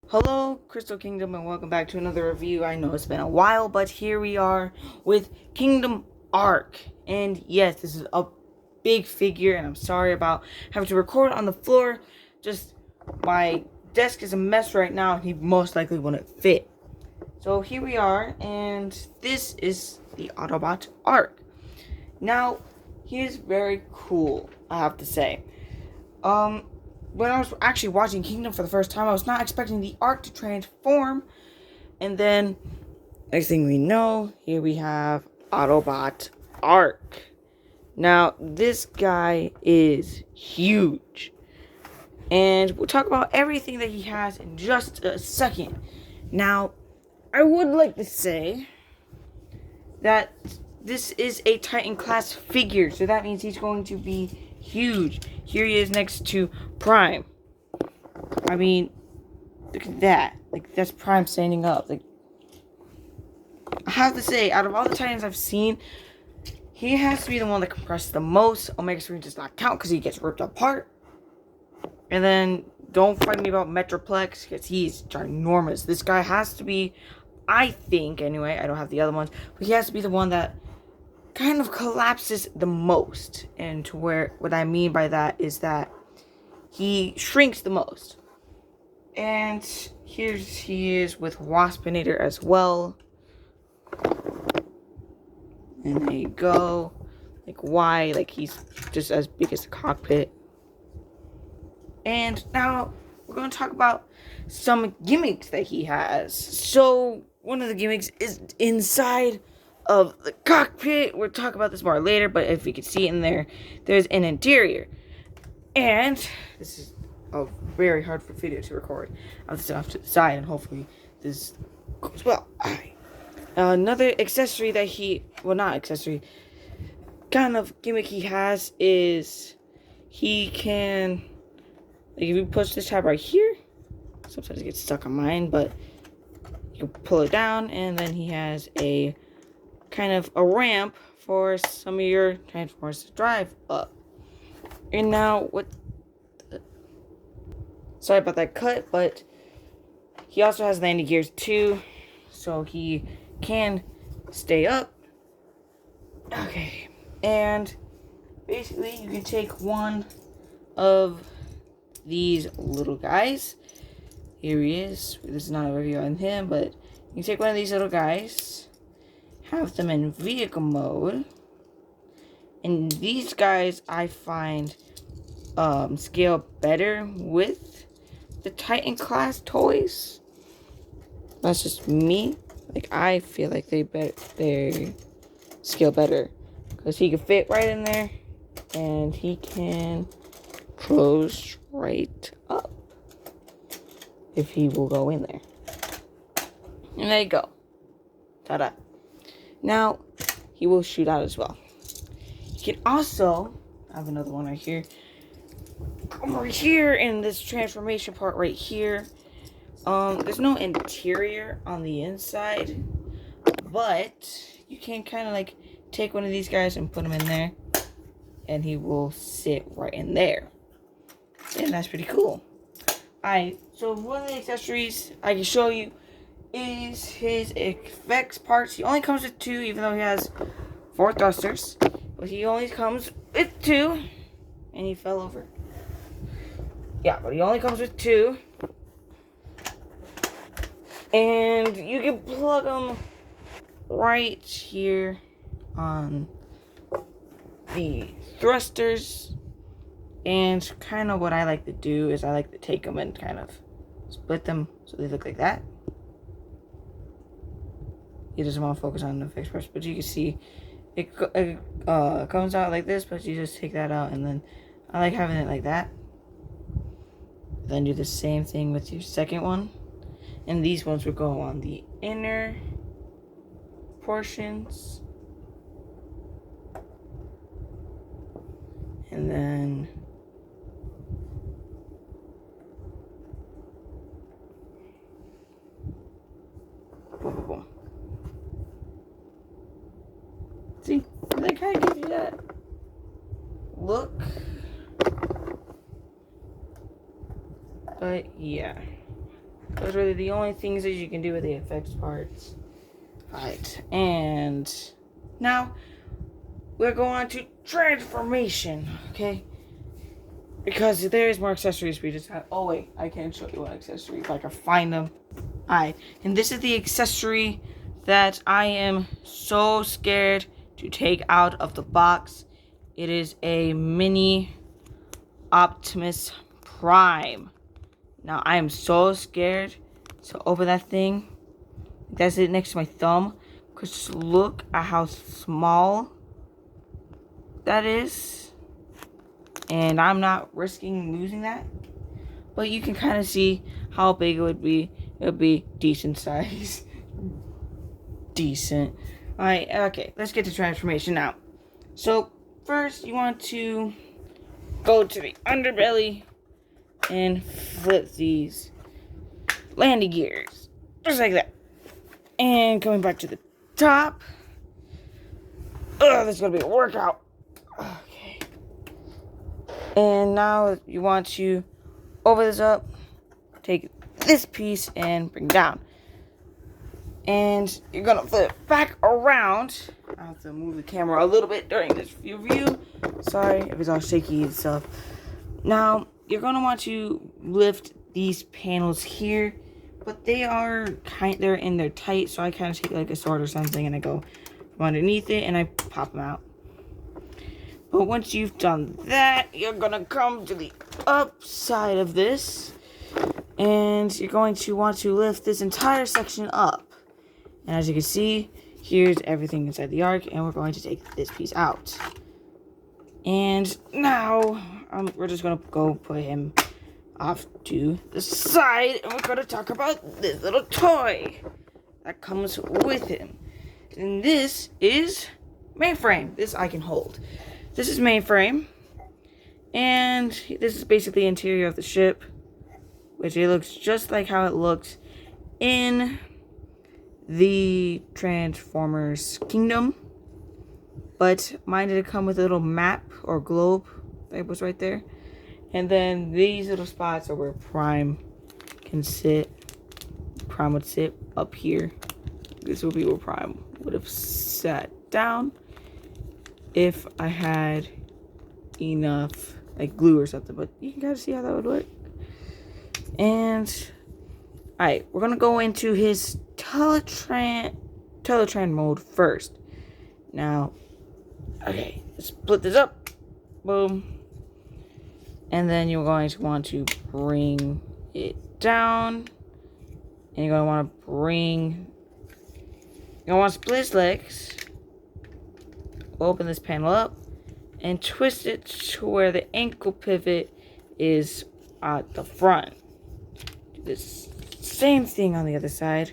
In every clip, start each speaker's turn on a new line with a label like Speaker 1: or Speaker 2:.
Speaker 1: Hello, Crystal Kingdom, and welcome back to another review. I know it's been a while, but here we are with Kingdom Ark. And yes, this is a big figure, and I'm sorry about having to record on the floor. Just my desk is a mess right now, and he most likely wouldn't fit. So here we are, and this is the Autobot Ark. Now, he is very cool, I have to say. When I was actually watching Kingdom for the first time, I was not expecting the Ark to transform. And then, next thing we know, here we have Autobot Ark. Now, this guy is huge. And we'll talk about everything that he has in just a second. Now, I would like to say that this is a Titan class figure, so that means he's going to be huge. Here he is next to Prime. I mean, look at that. Like, that's Prime standing up. Like, I have to say, out of all the Titans I've seen, he has to be the one that compressed the most. Omega Screen does not count because he gets ripped apart. And then, don't fight me about Metroplex because he's ginormous. This guy has to be, I think, anyway, I don't have the other ones, but he has to be the one that kind of collapses the most. And to where, what I mean by that is that he shrinks the most. And here he is with Waspinator as well. And there you go. Like, why? Like, he's just as big as the cockpit. And now we're going to talk about some gimmicks that he has. So, one of the gimmicks is inside of the cockpit. We'll talk about this more later, but if you can see in there, there's an interior. And this is a very hard for video to record. I'll just off to the side, and hopefully this goes well. Alright. Another accessory that kind of gimmick he has is he can, like, if you push this tab right here, sometimes it gets stuck on mine, but you pull it down, and then he has a kind of a ramp for some of your Transformers to drive up. And now, sorry about that cut, but he also has landing gears too, so he can stay up. Okay, and basically you can take one of these little guys. Here he is. This is not a review on him, but you can take one of these little guys, have them in vehicle mode, and these guys I find scale better with the Titan class toys. That's just me. Like, I feel like they scale better because he can fit right in there, and he can close right up if he will go in there. And there you go. Ta-da. Now, he will shoot out as well. You can also, I have another one right here. Over here in this transformation part right here, there's no interior on the inside, but you can kind of like take one of these guys and put him in there, and he will sit right in there. And that's pretty cool. Alright, so one of the accessories I can show you is his effects parts. He only comes with 2, even though he has 4 thrusters. But he only comes with 2. And he fell over. Yeah, but he only comes with 2. And you can plug them right here on the thrusters. And kind of what I like to do is I like to take them and kind of split them so they look like that. He doesn't want to focus on the fixed parts, but you can see it comes out like this, but you just take that out, and then I like having it like that. Then do the same thing with your second one, and these ones will go on the inner portions, and then boom, boom, boom. See, that kind of gives you that look. But yeah, Those are really the only things that you can do with the effects parts. Alright, and now we're going on to transformation, okay? Because there's more accessories we just have. Oh wait, I can't show you what accessory if I can find them. Alright, and this is the accessory that I am so scared to take out of the box. It is a mini Optimus Prime. Now I am so scared to open that thing. That's it next to my thumb. Because just look at how small that is. And I'm not risking losing that. But you can kind of see how big it would be. It would be decent size. Decent. Alright, okay. Let's get to transformation now. So, first you want to go to the underbelly and flip these landing gears. Just like that. And coming back to the top. This is going to be a workout. Okay. And now you want to open this up. Take this piece and bring it down. And you're going to flip it back around. I have to move the camera a little bit during this review. Sorry if it's all shaky and stuff. Now, you're going to want to lift these panels here. But they're in there tight, so I kind of take like a sword or something and I go from underneath it and I pop them out. But once you've done that, you're gonna come to the upside of this and you're going to want to lift this entire section up. And as you can see, here's everything inside the Ark, and we're going to take this piece out. And now we're just gonna go put him off to the side, and we're going to talk about this little toy that comes with him. And this is Mainframe. This I can hold. This is Mainframe, and this is basically the interior of the ship, which it looks just like how it looked in the Transformers Kingdom, but mine did come with a little map or globe that was right there. And then these little spots are where Prime can sit. Prime would sit up here. This would be where Prime would have sat down if I had enough like glue or something. But you can kind of see how that would work. And alright, we're gonna go into his Teletran mode first. Now, okay, let's split this up. Boom. And then you're going to want to bring it down. And you're going to want to split his legs. Open this panel up. And twist it to where the ankle pivot is at the front. Do this same thing on the other side.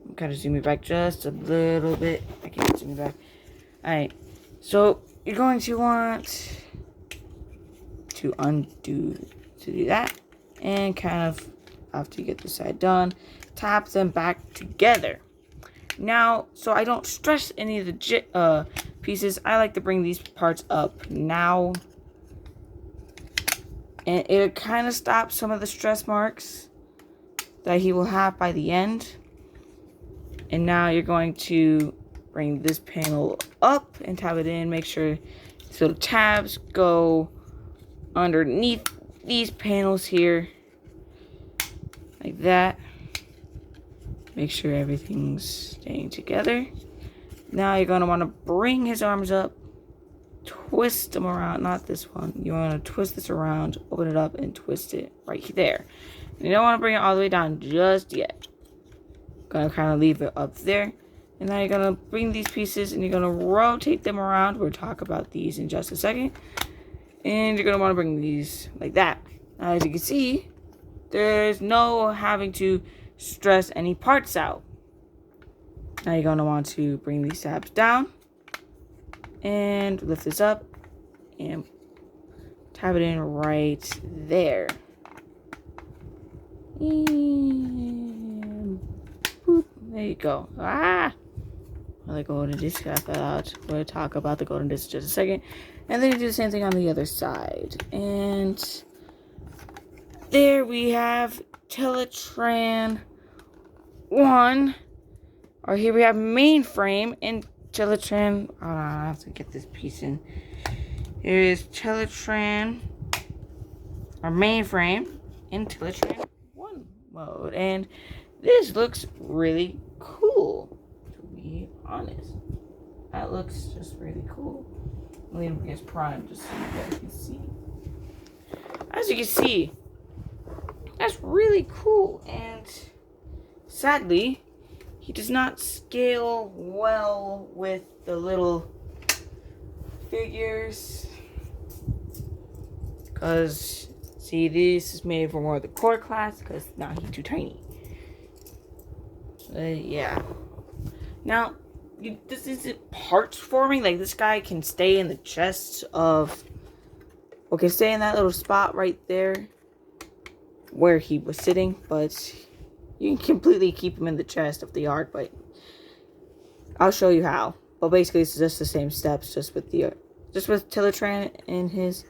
Speaker 1: I'm kind of zooming back just a little bit. I can't zoom back. Alright. So you're going to want to do that, and kind of after you get the side done, tap them back together. Now, so I don't stress any of the pieces, I like to bring these parts up now, and it kind of stops some of the stress marks that he will have by the end. And now you're going to bring this panel up and tap it in. Make sure these little tabs go underneath these panels here, like that. Make sure everything's staying together. Now you're going to want to bring his arms up, twist them around, not this one. You want to twist this around, open it up, and twist it right there. And you don't want to bring it all the way down just yet. Gonna kind of leave it up there. And now you're going to bring these pieces and you're going to rotate them around. We'll talk about these in just a second. And you're going to want to bring these like that. Now, as you can see, there's no having to stress any parts out. Now you're going to want to bring these tabs down. And lift this up. And tap it in right there. And boop, there you go. The golden disc got that out. We'll talk about the golden disc in just a second. And then you do the same thing on the other side. And there we have Teletran 1. Or here we have mainframe and Teletran. Hold on, I have to get this piece in. Here is Teletran, or mainframe, in Teletran 1 mode. And this looks really cool, to be honest. That looks just really cool. Let me get Prime just so you guys can see. As you can see, that's really cool. And sadly, he does not scale well with the little figures. Because, see, this is made for more of the core class. Because now he's too tiny. Yeah. Now, this isn't parts forming. Like, this guy can stay in the chest of... Okay, stay in that little spot right there. Where he was sitting. But you can completely keep him in the chest of the Ark. But I'll show you how. But basically, it's just the same steps. Just with Teletran in his...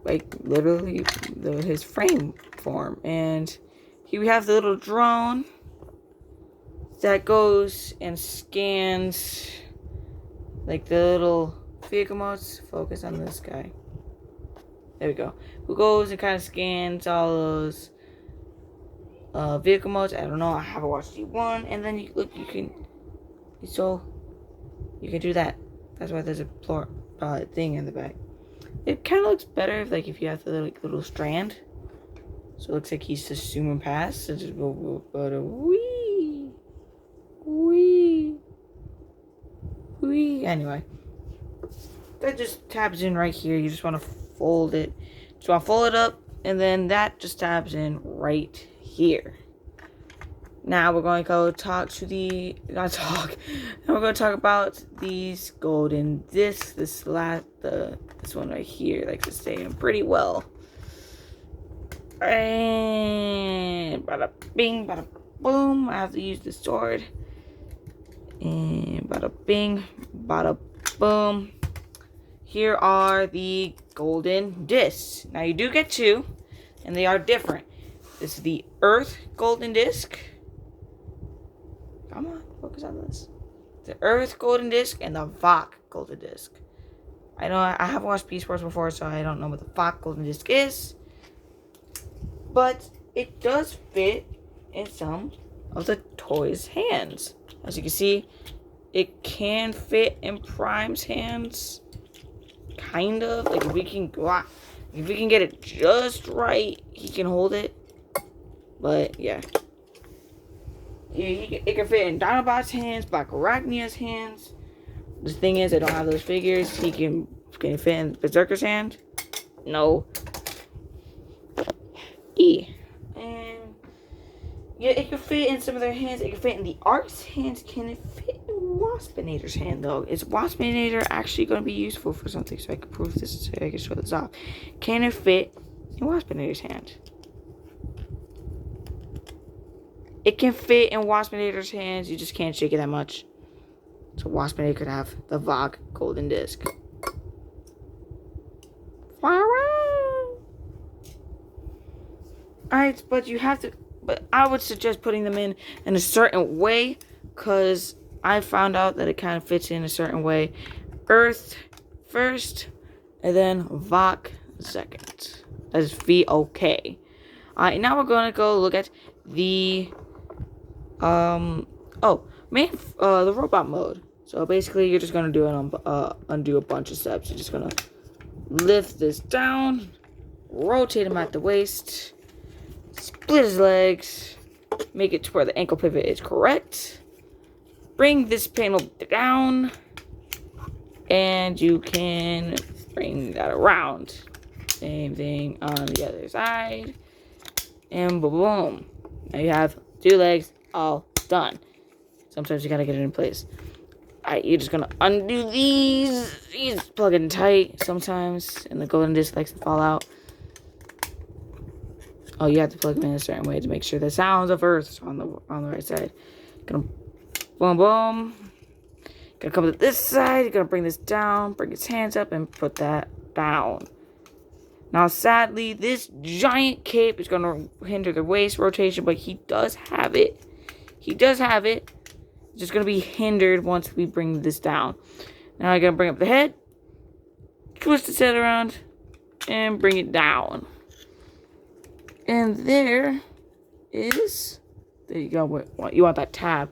Speaker 1: like, literally, his frame form. And here we have the little drone that goes and scans, like, the little vehicle modes. Focus on this guy. There we go. Who goes and kind of scans all those vehicle modes. I don't know. I haven't watched D1. And then you can do that. That's why there's a thing in the back. It kind of looks better if you have the little strand. So it looks like he's just zooming past. So just wee. Anyway, that just tabs in right here. You just want to fold it. Just want to fold it up, and then that just tabs in right here. Now we're going to go talk to Now we're going to talk about these golden discs. This one right here likes to stay in pretty well. And bada bing, bada boom. I have to use the sword. And bada bing, bada boom. Here are the golden discs. Now you do get 2, and they are different. This is the Earth golden disc. Come on, focus on this. The Earth golden disc and the Vok golden disc. I know I have watched Beast Wars before, so I don't know what the Vok golden disc is. But it does fit in some of the toys' hands. As you can see, it can fit in Prime's hands. Kind of. Like, if we can get it just right, he can hold it. But, yeah. It can fit in Dinobot's hands, Black Arachnia's hands. The thing is, I don't have those figures. Can it fit in Berserker's hand? No. And yeah, it can fit in some of their hands. It can fit in the Ark's hands. Can it fit in Waspinator's hand, though? Is Waspinator actually going to be useful for something? So I can prove this, so I can show this off. Can it fit in Waspinator's hand? It can fit in Waspinator's hands. You just can't shake it that much. So Waspinator could have the Vok golden disc. Alright, but you have to... But I would suggest putting them in a certain way, because I found out that it kind of fits in a certain way. Earth first, and then Vok second. That is V-O-K. Alright, now we're going to go look at the... the robot mode. So basically, you're just going to do undo a bunch of steps. You're just going to lift this down, rotate him at the waist, split his legs, make it to where the ankle pivot is correct, bring this panel down, and you can bring that around. Same thing on the other side, and boom. Now you have 2 legs all done. Sometimes you gotta get it in place. Alright, you're just gonna undo these plug in tight sometimes, and the golden disc likes to fall out. Oh, you have to plug them in a certain way to make sure the sounds of Earth on the right side. Gonna boom boom. Gonna come to this side. You're gonna bring this down, bring his hands up, and put that down. Now, sadly, this giant cape is going to hinder the waist rotation, but he does have it. He does have it. It's just going to be hindered once we bring this down. Now I'm going to bring up the head, twist its head around, and bring it down. And there you go. You want that tab.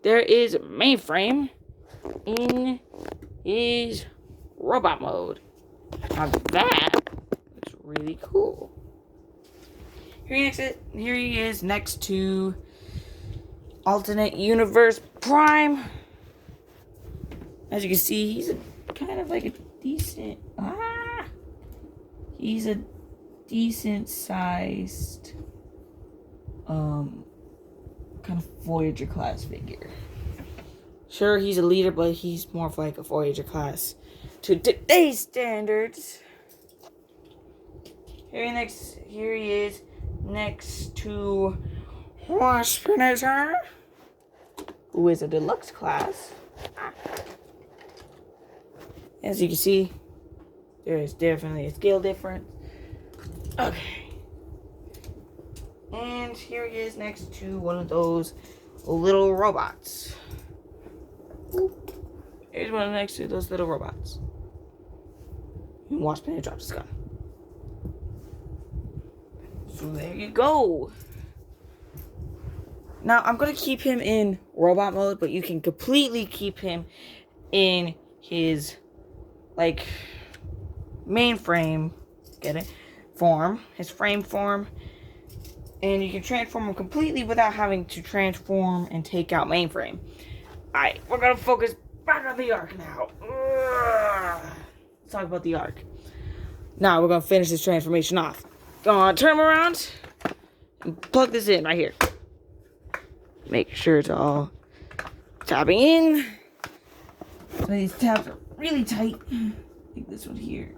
Speaker 1: There is mainframe in his robot mode. Now that looks really cool. Here he is next to Alternate Universe Prime. As you can see, he's kind of like a decent... He's a decent sized kind of Voyager class figure. Sure, he's a leader, but he's more of like a Voyager class to today's standards. Here he is next to Waspinator, who is a deluxe class. As you can see, there is definitely a scale difference. Okay. And here he is next to one of those little robots. Here's one next to those little robots. And Waspinator drops his gun. So there you go. Now, I'm going to keep him in robot mode, but you can completely keep him in his, like, mainframe, get it, form, his frame form. And you can transform him completely without having to transform and take out mainframe. Alright, we're going to focus back on the Ark now. Let's talk about the Ark. Now, we're going to finish this transformation off. Gonna turn him around and plug this in right here. Make sure it's all tapping in. So these tabs are really tight. Like this one here.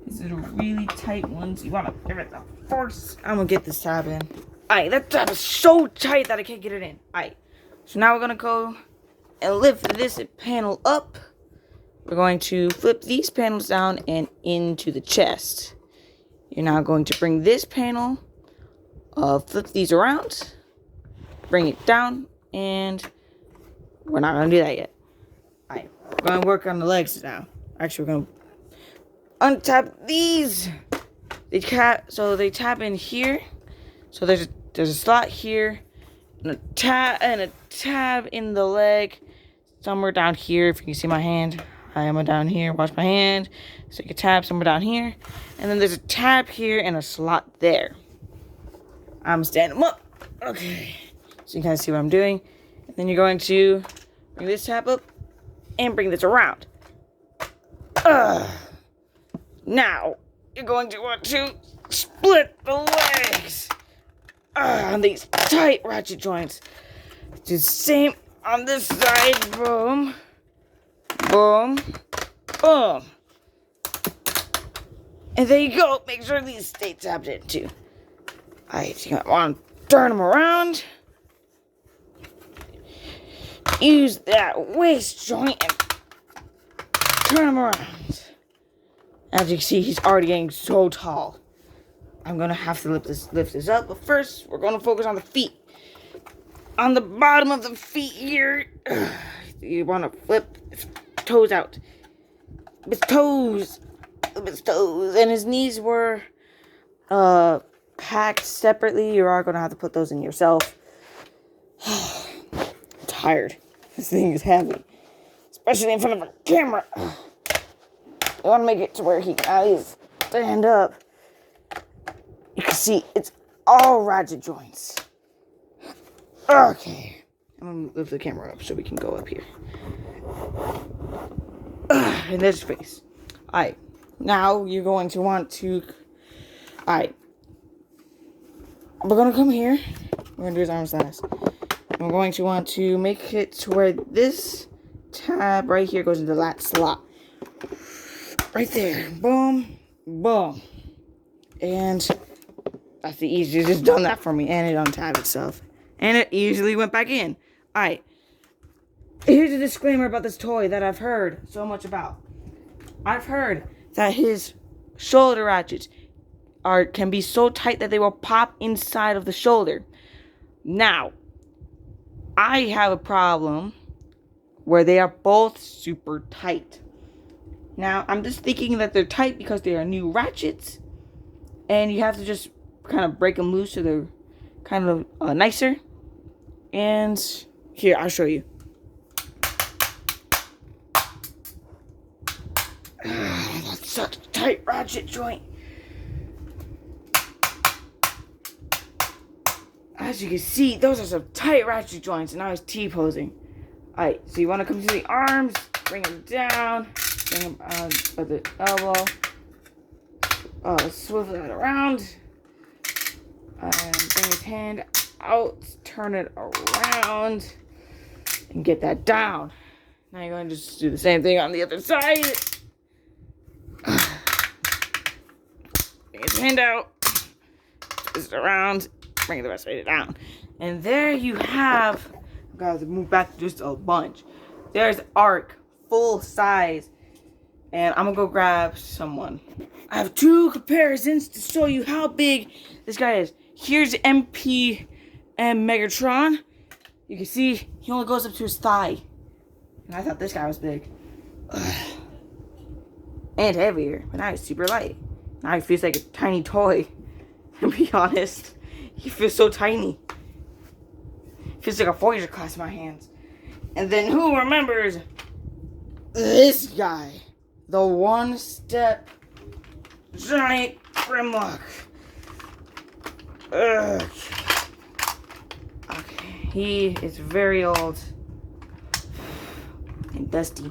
Speaker 1: These are really tight ones. You want to give it the force. I'm gonna get this tab in. Alright, that tab is so tight that I can't get it in. Alright, so now we're gonna go and lift this panel up. We're going to flip these panels down and into the chest. You're now going to bring this panel, flip these around, bring it down, and we're not going to do that yet. Alright, we're going to work on the legs now. Actually, we're going to untap these. They tap in here. So there's a slot here, and a tab in the leg, somewhere down here. If you can see my hand, I am down here. Watch my hand. So you can tab somewhere down here. And then there's a tab here and a slot there. I'm standing them up. Okay. So you kind of see what I'm doing. And then you're going to bring this tab up and bring this around. Now, you're going to want to split the legs on these tight ratchet joints. Do the same on this side. Boom. Boom. Boom. And there you go. Make sure these stay tapped in too. Alright, you want to turn them around. Use that waist joint and turn him around. As you can see, he's already getting so tall. I'm going to have to lift this up. But first, we're going to focus on the feet. On the bottom of the feet here, you want to flip his toes out. His toes. And his knees were packed separately. You are going to have to put those in yourself. I'm tired. This thing is heavy. Especially in front of a camera. I want to make it to where he can at least stand up. You can see it's all ratchet joints. Okay. I'm going to lift the camera up so we can go up here. And there's his face. Alright. Now you're going to want to... Alright. We're going to come here. We're going to do his arms last. And we're going to want to make it to where this tab right here goes into that slot. Right there. Boom. Boom. And that's the easiest. Just done that for me. And it untabbed itself. And it easily went back in. Alright. Here's a disclaimer about this toy that I've heard so much about. I've heard that his shoulder ratchets can be so tight that they will pop inside of the shoulder. Now, I have a problem where they are both super tight. Now, I'm just thinking that they're tight because they are new ratchets, and you have to just kind of break them loose so they're kind of nicer. And here, I'll show you. That's such a tight ratchet joint. As you can see, those are some tight ratchet joints, and I was T-posing. Alright, so you want to come to the arms, bring them down, bring them at the elbow, swivel that around, and bring his hand out, turn it around, and get that down. Now you're going to just do the same thing on the other side. Bring his hand out, twist it around, bring the rest of it down. And there you have, I've got to move back just a bunch. There's Ark, full size. And I'm going to go grab someone. I have two comparisons to show you how big this guy is. Here's MP and Megatron. You can see he only goes up to his thigh. And I thought this guy was big. And heavier. But now he's super light. Now he feels like a tiny toy. To be honest. He feels so tiny. Feels like a Voyager class in my hands. And then who remembers this guy? The one-step giant Grimlock. Ugh. Okay, he is very old and dusty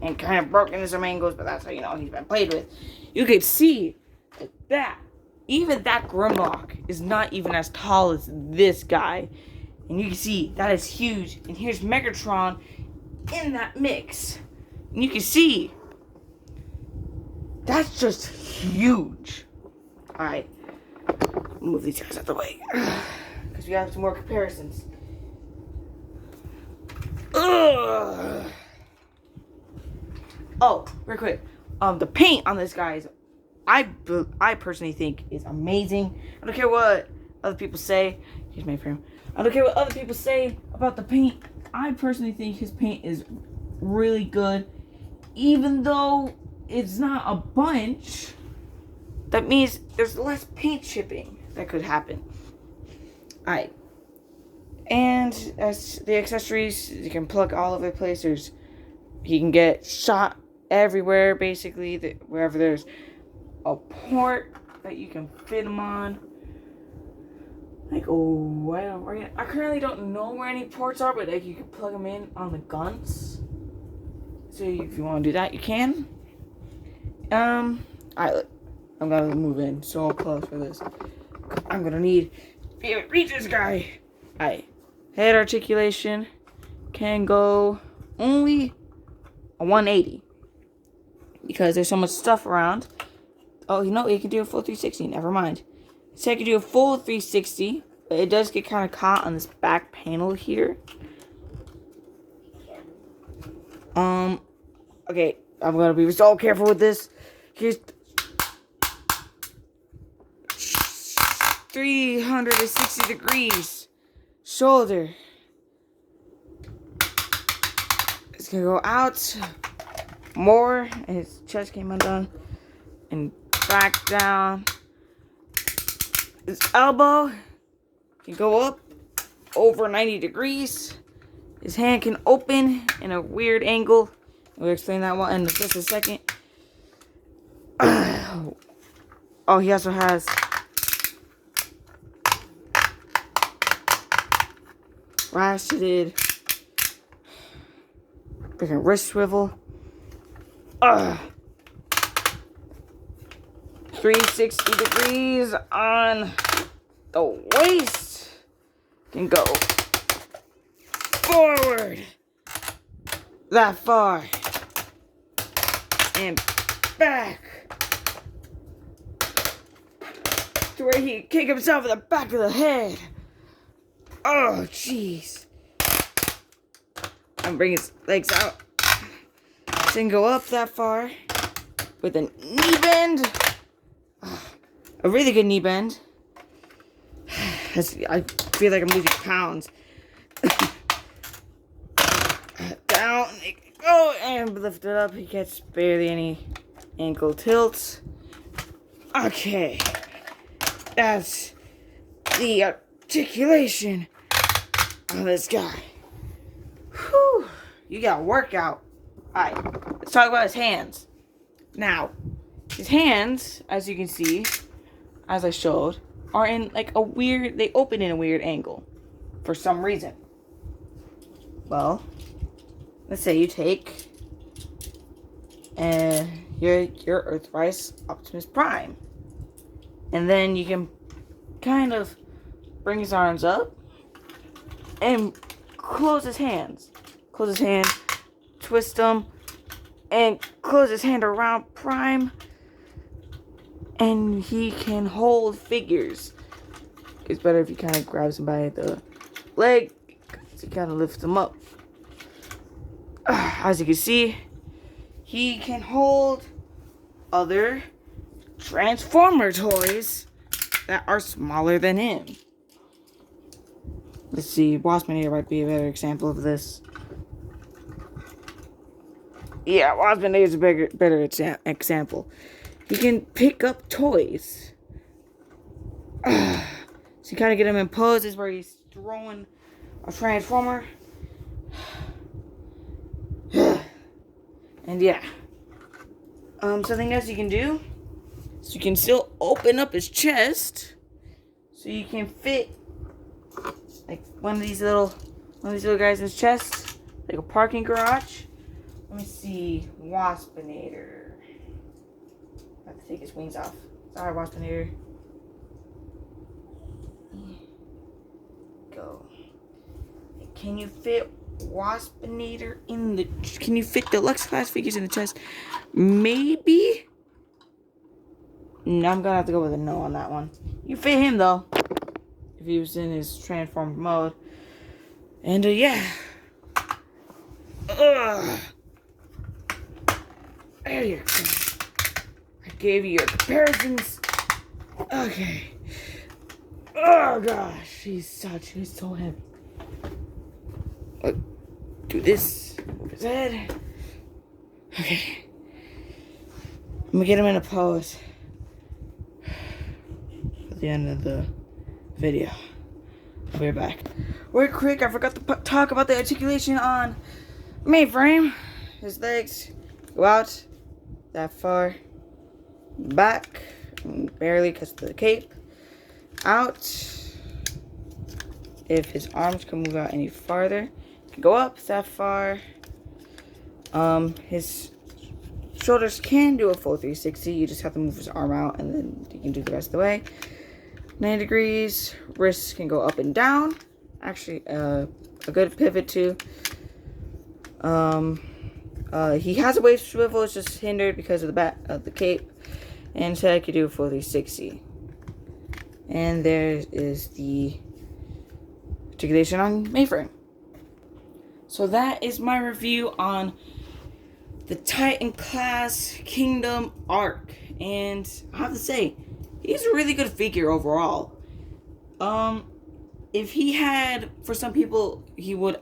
Speaker 1: and kind of broken in some angles, but that's how you know he's been played with. You can see that even that Grimlock is not even as tall as this guy, and you can see that is huge. And here's Megatron in that mix. And you can see, that's just huge. Alright, move these guys out of the way. Because we have some more comparisons. Ugh. Oh, real quick. The paint on this guy is, I personally think is amazing. I don't care what other people say. Here's my frame. I don't care what other people say about the paint. I personally think his paint is really good. Even though it's not a bunch, that means there's less paint chipping that could happen. Alright. And as the accessories, you can plug all over the place. He can get shot everywhere, basically, wherever there's a port that you can fit him on. Like, I currently don't know where any ports are, but like you can plug them in on the guns. So if you want to do that, you can. Alright, look. I'm gonna move in so close for this. I'm gonna need to be able to reach this guy. Alright. Head articulation can go only a 180. Because there's so much stuff around. Oh, you know, you can do a full 360. Never mind. So I can do a full 360. But it does get kind of caught on this back panel here. Okay, I'm gonna be so careful with this. Here's 360 degrees shoulder. It's gonna go out more, and his chest came undone, and back down. His elbow can go up over 90 degrees. His hand can open in a weird angle. We'll explain that one in just a second. Oh, he also has ratcheted freaking wrist swivel. 360 degrees on the waist. Can go forward that far and back to where he can kick himself in the back of the head. Oh, jeez. And bring his legs out. Then go up that far with a knee bend. A really good knee bend. I feel like I'm losing pounds. Down, go, and lift it up. He gets barely any ankle tilts. Okay, that's the articulation of this guy. Whew, you got a workout. Alright, let's talk about his hands. Now, his hands, as you can see, as I showed, are in like a weird, they open in a weird angle for some reason. Well, let's say you take your Earthrise Optimus Prime, and then you can kind of bring his arms up and close his hands. Close his hand, twist them, and close his hand around Prime. And he can hold figures. It's better if you kind of grabs him by the leg, so you kind of lift him up. As you can see, he can hold other Transformer toys that are smaller than him. Let's see, Waspinator might be a better example of this. Yeah, Waspinator is a better example. He can pick up toys. So you kind of get him in poses where he's throwing a Transformer. And yeah. Something else you can do. So you can still open up his chest. So you can fit like one of these little guys in his chest. Like a parking garage. Let me see. Waspinator. I have to take his wings off. Sorry, Waspinator. Go. Can you fit Waspinator in the... Can you fit deluxe class figures in the chest? Maybe? No, I'm gonna have to go with a no on that one. You fit him, though. If he was in his transformed mode. And, yeah. There you go. Gave you your comparisons. Okay. Oh gosh, he's so heavy. Do this with his head. Okay. I'm gonna get him in a pose at the end of the video. We're back. Real quick, I forgot to talk about the articulation on Mainframe. His legs go out that far. Back, barely because of the cape, out. If his arms can move out any farther, can go up that far. His shoulders can do a full 360. You just have to move his arm out, and then you can do the rest of the way. 90 degrees. Wrists can go up and down. Actually, a good pivot too. He has a waist swivel. It's just hindered because of the back of the cape. And so I could do a full 360. And there is the articulation on Mainframe. So that is my review on the Titan class Kingdom Ark. And I have to say, he's a really good figure overall. If he had, for some people, he would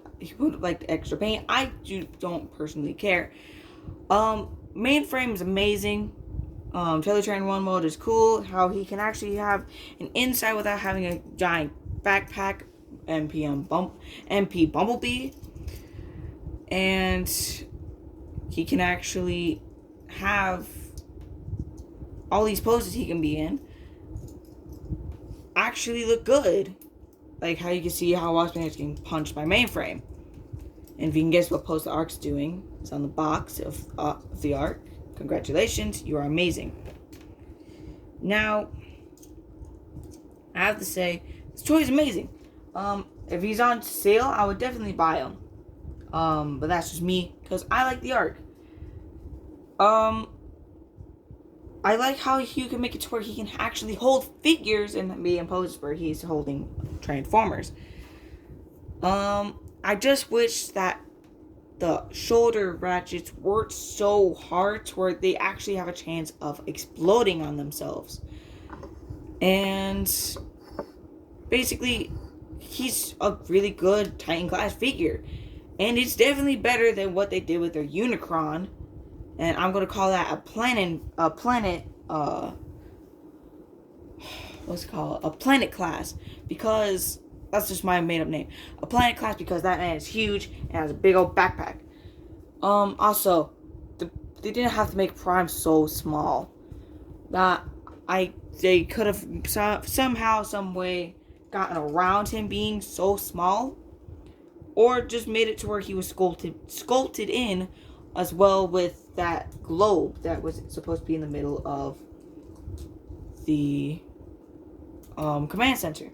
Speaker 1: like the extra paint. I don't personally care. Mainframe is amazing. Teletrain 1 mode is cool. How he can actually have an inside without having a giant backpack. MP Bumblebee. And he can actually have all these poses he can be in actually look good. Like how you can see how Waspinator is getting punched by Mainframe. And if you can guess what pose the Ark's doing, it's on the box of the Ark. Congratulations, you are amazing. Now, I have to say, this toy is amazing. If he's on sale, I would definitely buy him. But that's just me, because I like the Ark. I like how you can make it to where he can actually hold figures and be in poses where he's holding Transformers. I just wish that the shoulder ratchets work so hard to where they actually have a chance of exploding on themselves. And basically, he's a really good Titan class figure. And it's definitely better than what they did with their Unicron. And I'm gonna call that a planet class, because that's just my made up name. A planet class, because that man is huge and has a big old backpack. Also, they didn't have to make Prime so small. They could have somehow, some way gotten around him being so small, or just made it to where he was sculpted in as well, with that globe that was supposed to be in the middle of the command center.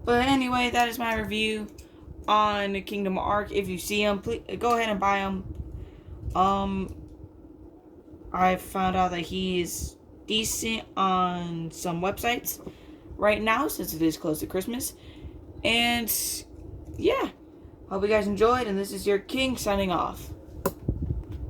Speaker 1: But anyway, that is my review on Kingdom Ark. If you see them, please go ahead and buy them. I found out that he's decent on some websites right now, since it is close to Christmas. And yeah, hope you guys enjoyed, and this is your King signing off.